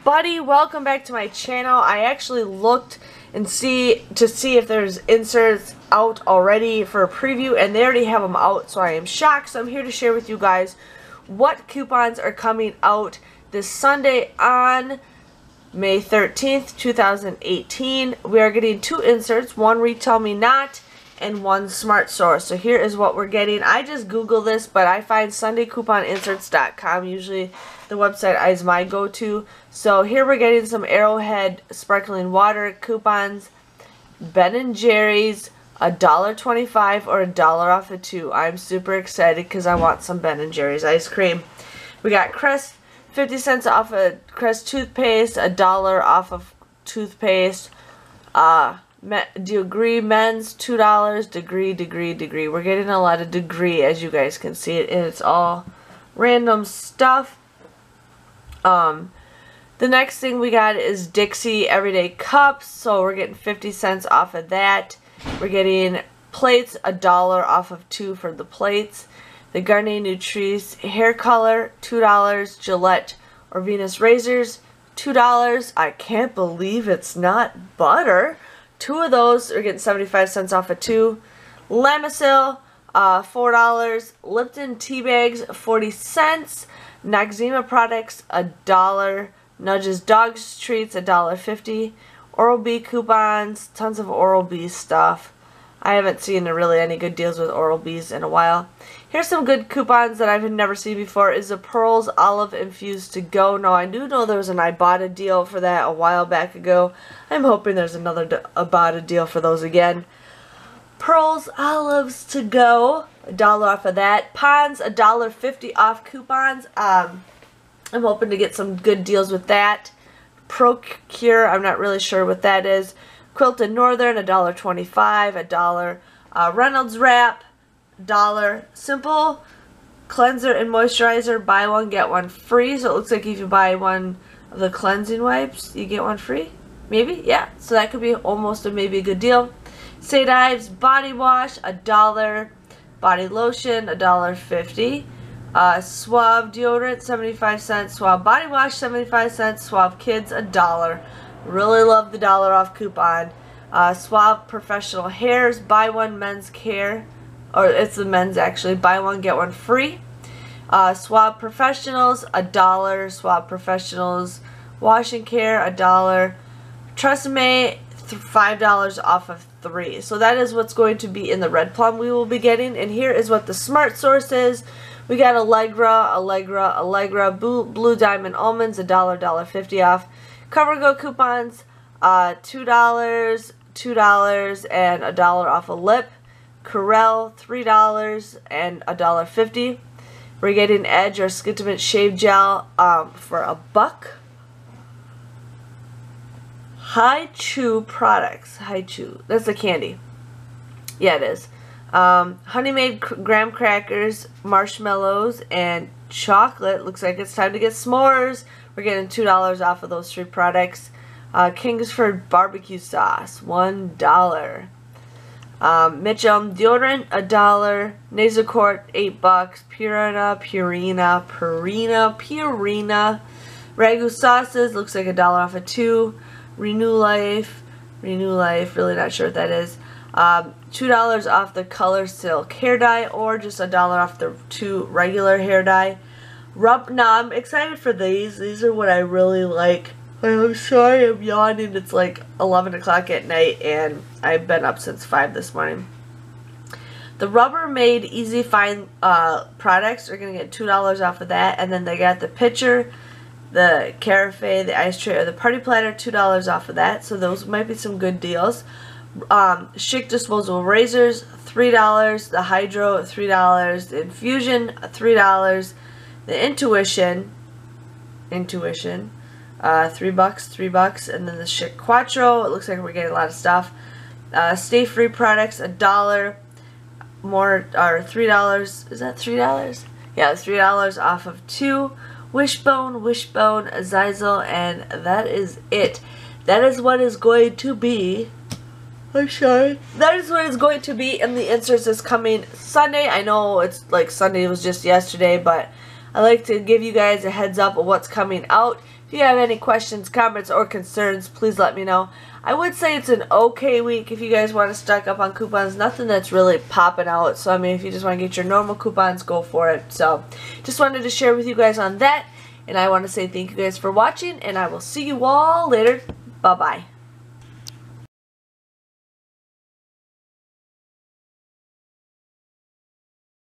everybody, welcome back to my channel. I actually looked and see if there's inserts out already for a preview, and they already have them out, so I am shocked. So I'm here to share with you guys what coupons are coming out this Sunday on May 13th, 2018. We are getting two inserts, one Retail Me Not and one Smart Source. So here is what we're getting. I just Google this, but I find SundayCouponInserts.com. Usually the website is my go-to. So here we're getting some Arrowhead Sparkling Water coupons, Ben & Jerry's, $1.25 or $1 off of 2. I'm super excited because I want some Ben & Jerry's ice cream. We got Crest, 50 cents off of Crest toothpaste, $1 off of toothpaste. Degree men's, $2. Degree. We're getting a lot of Degree, as you guys can see it, and it's all random stuff. The next thing we got is Dixie Everyday Cups, so we're getting 50 cents off of that. We're getting plates, $1 off of 2 for the plates. The Garnier Nutrice hair color, $2. Gillette or Venus razors, $2. I can't believe it's not butter. 2 of those are getting 75 cents off of 2. Lamisil, $4. Lipton tea bags, 40 cents. Noxzema products, $1. Nudges Dogs Treats, $1.50. Oral-B coupons, tons of Oral-B stuff. I haven't seen really any good deals with Oral-B's in a while. Here's some good coupons that I've never seen before. Is the Pearls Olive Infused to Go. Now, I do know there was an Ibotta deal for that a while back ago. I'm hoping there's another Ibotta deal for those again. Pearls Olives to Go, $1 off of that. Pond's, $1.50 off coupons. I'm hoping to get some good deals with that. Procure, I'm not really sure what that is. Quilted Northern, $1.25, $1. Reynolds Wrap, $1. Simple Cleanser and Moisturizer, buy one, get one free. So it looks like if you buy one of the cleansing wipes, you get one free. Maybe? Yeah. So that could be almost maybe a good deal. St. Ives Body Wash, $1. Body Lotion, $1.50. Suave Deodorant, 75 cents. Suave Body Wash, 75 cents. Suave Kids, $1. Really love the $1 off coupon. Suave Professional Hairs, buy one men's care. Or it's the men's actually. Buy one, get one free. Suave Professionals, $1. Suave Professionals Wash and Care, $1. Tresemme, $5 off of 3. So that is what's going to be in the Red Plum we will be getting. And here is what the Smart Source is. We got Allegra, Blue Diamond Almonds, $1, $1.50 off. CoverGo coupons, $2, and $1 off a lip. Corelle, $3 and $1.50. We're getting Edge or Skintimate Shave Gel for $1. Hi Chew products. Hi Chew. That's a candy. Yeah, it is. Honey Made graham crackers, marshmallows, and chocolate. Looks like it's time to get s'mores. We're getting $2 off of those 3 products. Kingsford barbecue sauce, $1. Mitchum deodorant, $1. Nasacort, $8. Purina. Ragu sauces, looks like $1 off of 2. Renew Life, really not sure what that is. $2 off the Color Silk hair dye, or just $1 off the 2 regular hair dye. Now I'm excited for these. These are what I really like. I'm sorry I'm yawning. It's like 11 o'clock at night, and I've been up since 5 this morning. The Rubbermaid Easy Fine products are going to get $2 off of that, and then they got the pitcher, the Carafe, the ice tray, or the party platter, $2 off of that. So those might be some good deals. Schick disposable razors, $3. The Hydro, $3. The Infusion, $3. The Intuition, $3, and then the Schick Quattro. It looks like we're getting a lot of stuff. Stay Free products, $1. More, or $3. Is that $3? Yeah, $3 off of 2. Wishbone, Zyzal, and that is it. That is what is going to be. I'm sorry. That is what is going to be in the inserts this coming Sunday. I know it's like Sunday was just yesterday, but I like to give you guys a heads up of what's coming out. If you have any questions, comments, or concerns, please let me know. I would say it's an okay week if you guys want to stock up on coupons. Nothing that's really popping out. So, I mean, if you just want to get your normal coupons, go for it. So, just wanted to share with you guys on that. And I want to say thank you guys for watching. And I will see you all later. Bye-bye.